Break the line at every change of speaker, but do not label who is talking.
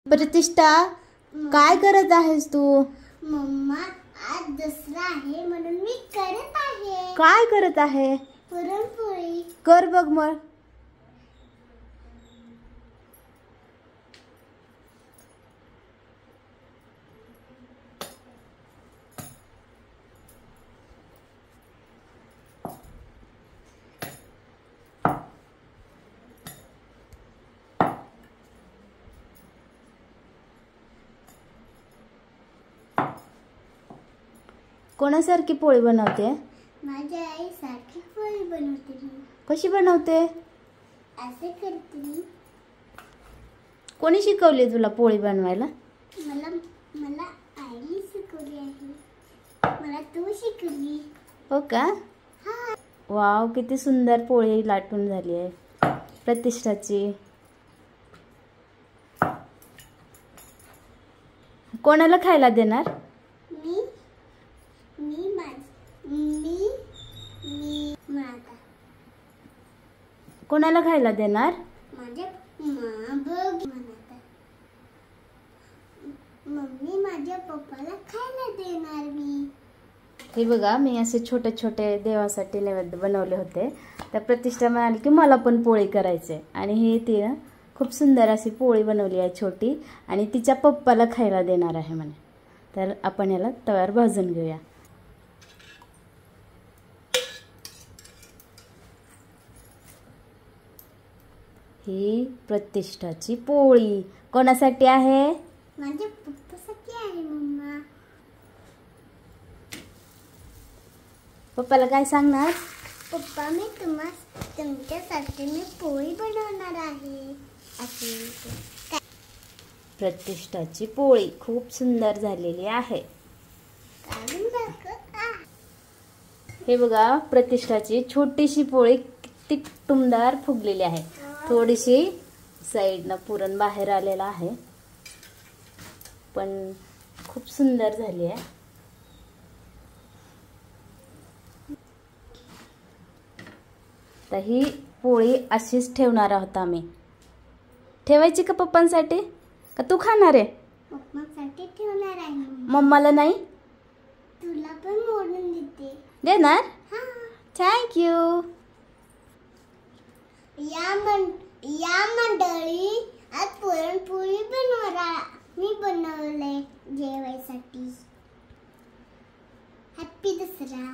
प्रतिष्ठा काय करत आहेस तू?
मम्मा आज दसरा आहे म्हणून मी करत आहे.
काय करत आहे?
पुरणपोळी.
कर बघ मग. कोणासारखी पोळी बनवते?
माझ्या आई सारखी पोळी बनवते मी.
कशी बनवते?
असे करते मी.
कोणी शिकवली तुला पोळी बनवायला?
मला मला आईने शिकवली आहे. मला तू शिकवली.
हो का?
हा.
वाव, किती सुंदर पोळी लाटून झाली आहे प्रतिष्ठाची. कोणाला खायला देणार?
मी मी मी मी माझा.
कोणाला खायला देणार?
माझ्या बघ म्हणत. मम्मी माझ्या पप्पाला खायला देणार मी.
हे बघा, मी असे छोटे छोटे देवासाठी नैवेद्य बनवले होते. त्या प्रतिष्ठा म्हणाली की मला पण पोळी करायचे, आणि हे ती खूप सुंदर अशी पोळी बनवली आहे छोटी, आणि तिच्या पप्पाला खायला देणार आहे म्हणे. तर आपण याला तव्यावर भाजून घेऊया. ही प्रतिष्ठाची पोळी कोणासाठी आहे?
माझ्या पप्पासाठी आहे मम्मा.
पप्पाला काय सांगणार?
पप्पा मी तुमच्यासाठी मी पोळी बनवणार आहे असे.
प्रतिष्ठाची पोळी खूप सुंदर झालेली आहे. हे बघा, प्रतिष्ठाची छोटीशी पोळी किती टुमदार फुगलेली आहे. थोडीशी साईडनं पुरण बाहेर आलेला आहे, पण खूप सुंदर झाली आहे. तर ही पोळी अशीच ठेवणार आहोत आम्ही. ठेवायची का पप्पांसाठी, का तू खाणार आहे?
पप्पांसाठी ठेवणार आहे.
मम्माला नाही?
तुला पण मोडून देते.
देणार?
हा.
थँक्यू.
या मंडळी, आज पुरणपोळी मी बनवले जेवायसाठी. हॅपी दसरा.